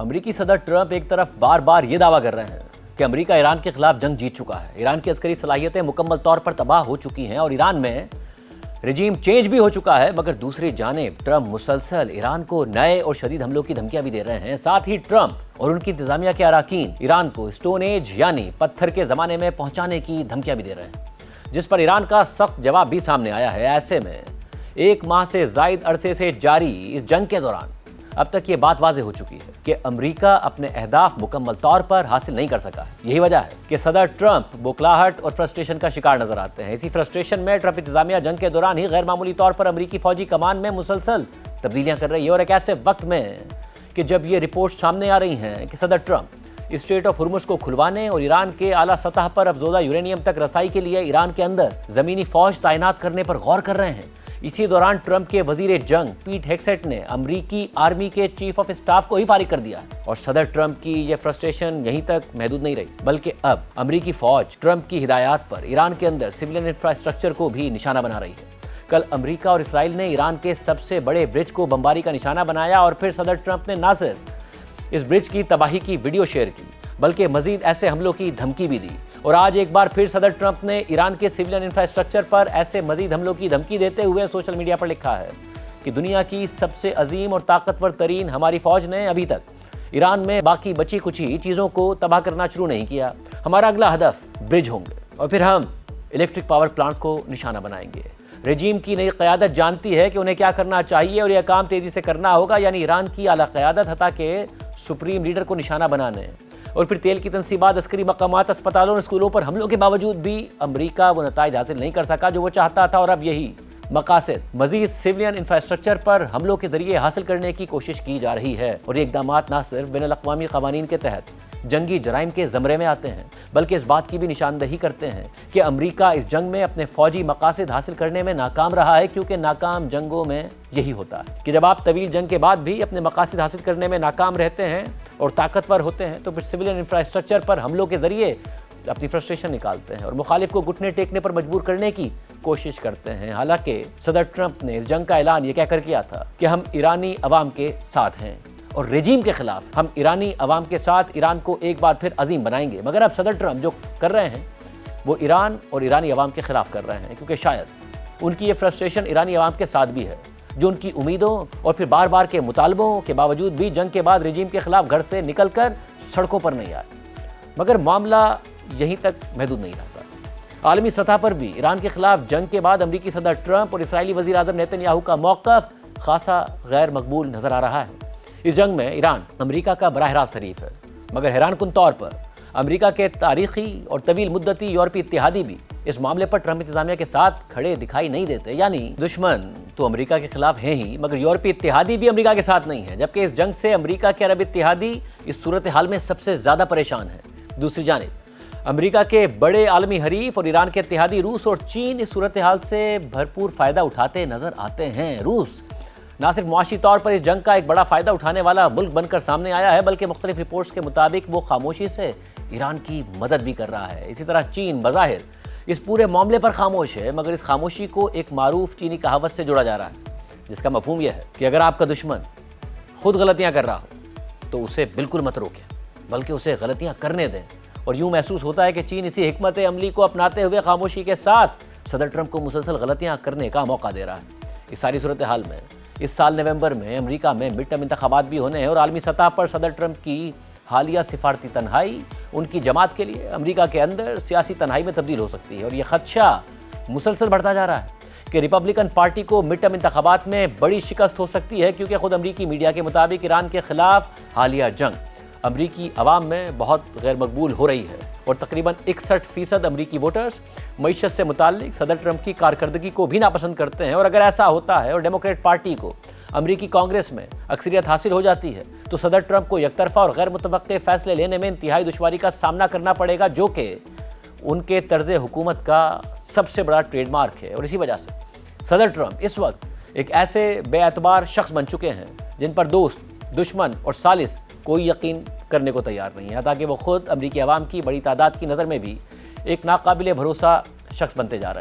امریکی صدر ٹرمپ ایک طرف بار بار یہ دعویٰ کر رہے ہیں کہ امریکہ ایران کے خلاف جنگ جیت چکا ہے، ایران کی عسکری صلاحیتیں مکمل طور پر تباہ ہو چکی ہیں اور ایران میں رجیم چینج بھی ہو چکا ہے، مگر دوسری جانب ٹرمپ مسلسل ایران کو نئے اور شدید حملوں کی دھمکیاں بھی دے رہے ہیں۔ ساتھ ہی ٹرمپ اور ان کی انتظامیہ کے اراکین ایران کو اسٹون ایج یعنی پتھر کے زمانے میں پہنچانے کی دھمکیاں بھی دے رہے ہیں، جس پر ایران کا سخت جواب بھی سامنے آیا ہے۔ ایسے میں ایک ماہ سے زائد عرصے سے جاری اس جنگ کے دوران اب تک یہ بات واضح ہو چکی ہے کہ امریکہ اپنے اہداف مکمل طور پر حاصل نہیں کر سکا ہے۔ یہی وجہ ہے کہ صدر ٹرمپ بوکھلاہٹ اور فرسٹریشن کا شکار نظر آتے ہیں۔ اسی فرسٹریشن میں ٹرمپ انتظامیہ جنگ کے دوران ہی غیر معمولی طور پر امریکی فوجی کمان میں مسلسل تبدیلیاں کر رہی ہے، اور ایک ایسے وقت میں کہ جب یہ رپورٹ سامنے آ رہی ہیں کہ صدر ٹرمپ اسٹریٹ آف ہرمز کو کھلوانے اور ایران کے اعلیٰ سطح پر افزودہ یورینیم تک رسائی کے لیے ایران کے اندر زمینی فوج تعینات کرنے پر غور کر رہے ہیں۔ اسی دوران ٹرمپ کے وزیر جنگ پیٹ ہیگسیٹ نے امریکی آرمی کے چیف آف اسٹاف کو ہی فارغ کر دیا ہے، اور صدر ٹرمپ کی یہ فرسٹریشن یہیں تک محدود نہیں رہی، بلکہ اب امریکی فوج ٹرمپ کی ہدایات پر ایران کے اندر سویلین انفراسٹرکچر کو بھی نشانہ بنا رہی ہے۔ کل امریکہ اور اسرائیل نے ایران کے سب سے بڑے برج کو بمباری کا نشانہ بنایا، اور پھر صدر ٹرمپ نے نہ صرف اس برج کی تباہی کی ویڈیو شیئر کی بلکہ مزید ایسے حملوں کی دھمکی بھی دی، اور آج ایک بار پھر صدر ٹرمپ نے ایران کے سویلین انفراسٹرکچر پر ایسے مزید حملوں کی دھمکی دیتے ہوئے سوشل میڈیا پر لکھا ہے کہ دنیا کی سب سے عظیم اور طاقتور ترین ہماری فوج نے ابھی تک ایران میں باقی بچی کچھی چیزوں کو تباہ کرنا شروع نہیں کیا۔ ہمارا اگلا ہدف برج ہوں گے، اور پھر ہم الیکٹرک پاور پلانٹس کو نشانہ بنائیں گے۔ رجیم کی نئی قیادت جانتی ہے کہ انہیں کیا کرنا چاہیے اور یہ کام تیزی سے کرنا ہوگا، یعنی ایران کی اعلیٰ قیادت حتیٰ کہ سپریم لیڈر کو نشانہ بنانے، اور پھر تیل کی تنصیبات، عسکری مقامات، اسپتالوں اور اسکولوں پر حملوں کے باوجود بھی امریکہ وہ نتائج حاصل نہیں کر سکا جو وہ چاہتا تھا، اور اب یہی مقاصد مزید سویلین انفراسٹرکچر پر حملوں کے ذریعے حاصل کرنے کی کوشش کی جا رہی ہے۔ اور یہ اقدامات نہ صرف بین الاقوامی قوانین کے تحت جنگی جرائم کے زمرے میں آتے ہیں، بلکہ اس بات کی بھی نشاندہی کرتے ہیں کہ امریکہ اس جنگ میں اپنے فوجی مقاصد حاصل کرنے میں ناکام رہا ہے، کیونکہ ناکام جنگوں میں یہی ہوتا ہے کہ جب آپ طویل جنگ کے بعد بھی اپنے مقاصد حاصل کرنے میں ناکام رہتے ہیں اور طاقتور ہوتے ہیں، تو پھر سویلین انفراسٹرکچر پر حملوں کے ذریعے اپنی فرسٹریشن نکالتے ہیں اور مخالف کو گھٹنے ٹیکنے پر مجبور کرنے کی کوشش کرتے ہیں۔ حالانکہ صدر ٹرمپ نے اس جنگ کا اعلان یہ کہہ کر کیا تھا کہ ہم ایرانی عوام کے ساتھ ہیں، اور رجیم کے خلاف ہم ایرانی عوام کے ساتھ ایران کو ایک بار پھر عظیم بنائیں گے۔ مگر اب صدر ٹرمپ جو کر رہے ہیں وہ ایران اور ایرانی عوام کے خلاف کر رہے ہیں، کیونکہ شاید ان کی یہ فرسٹریشن ایرانی عوام کے ساتھ بھی ہے، جو ان کی امیدوں اور پھر بار بار کے مطالبوں کے باوجود بھی جنگ کے بعد رجیم کے خلاف گھر سے نکل کر سڑکوں پر نہیں آئے۔ مگر معاملہ یہیں تک محدود نہیں رہتا، عالمی سطح پر بھی ایران کے خلاف جنگ کے بعد امریکی صدر ٹرمپ اور اسرائیلی وزیر اعظم نیتن یاہو کا موقف خاصا غیر مقبول نظر آ رہا ہے۔ اس جنگ میں ایران امریکہ کا براہ راست حریف ہے، مگر حیران کن طور پر امریکہ کے تاریخی اور طویل مدتی یورپی اتحادی بھی اس معاملے پر ٹرمپ انتظامیہ کے ساتھ کھڑے دکھائی نہیں دیتے۔ یعنی دشمن تو امریکہ کے خلاف ہیں ہی، مگر یورپی اتحادی بھی امریکہ کے ساتھ نہیں ہے، جبکہ اس جنگ سے امریکہ کے عرب اتحادی اس صورتحال میں سب سے زیادہ پریشان ہیں۔ دوسری جانب امریکہ کے بڑے عالمی حریف اور ایران کے اتحادی روس اور چین اس صورتحال سے بھرپور فائدہ اٹھاتے نظر آتے ہیں۔ روس نہ صرف معاشی طور پر اس جنگ کا ایک بڑا فائدہ اٹھانے والا ملک بن کر سامنے آیا ہے، بلکہ مختلف رپورٹس کے مطابق وہ خاموشی سے ایران کی مدد بھی کر رہا ہے۔ اسی طرح چین بظاہر اس پورے معاملے پر خاموش ہے، مگر اس خاموشی کو ایک معروف چینی کہاوت سے جوڑا جا رہا ہے، جس کا مفہوم یہ ہے کہ اگر آپ کا دشمن خود غلطیاں کر رہا ہو تو اسے بالکل مت روکیں، بلکہ اسے غلطیاں کرنے دیں۔ اور یوں محسوس ہوتا ہے کہ چین اسی حکمت عملی کو اپناتے ہوئے خاموشی کے ساتھ صدر ٹرمپ کو مسلسل غلطیاں کرنے کا موقع دے رہا ہے۔ اس ساری صورتحال میں اس سال نومبر میں امریکہ میں مڈ ٹرم انتخابات بھی ہونے ہیں، اور عالمی سطح پر صدر ٹرمپ کی حالیہ سفارتی تنہائی ان کی جماعت کے لیے امریکہ کے اندر سیاسی تنہائی میں تبدیل ہو سکتی ہے، اور یہ خدشہ مسلسل بڑھتا جا رہا ہے کہ ریپبلکن پارٹی کو مڈ ٹرم انتخابات میں بڑی شکست ہو سکتی ہے، کیونکہ خود امریکی میڈیا کے مطابق ایران کے خلاف حالیہ جنگ امریکی عوام میں بہت غیر مقبول ہو رہی ہے، اور تقریباً 61% امریکی ووٹرز معیشت سے متعلق صدر ٹرمپ کی کارکردگی کو بھی ناپسند کرتے ہیں۔ اور اگر ایسا ہوتا ہے اور ڈیموکریٹ پارٹی کو امریکی کانگریس میں اکثریت حاصل ہو جاتی ہے، تو صدر ٹرمپ کو یک طرفہ اور غیر متوقع فیصلے لینے میں انتہائی دشواری کا سامنا کرنا پڑے گا، جو کہ ان کے طرز حکومت کا سب سے بڑا ٹریڈ مارک ہے۔ اور اسی وجہ سے صدر ٹرمپ اس وقت ایک ایسے بے اعتبار شخص بن چکے ہیں جن پر دوست، دشمن اور ثالث کوئی یقین کرنے کو تیار نہیں ہے، تاکہ وہ خود امریکی عوام کی بڑی تعداد کی نظر میں بھی ایک ناقابل بھروسہ شخص بنتے جا رہے ہیں۔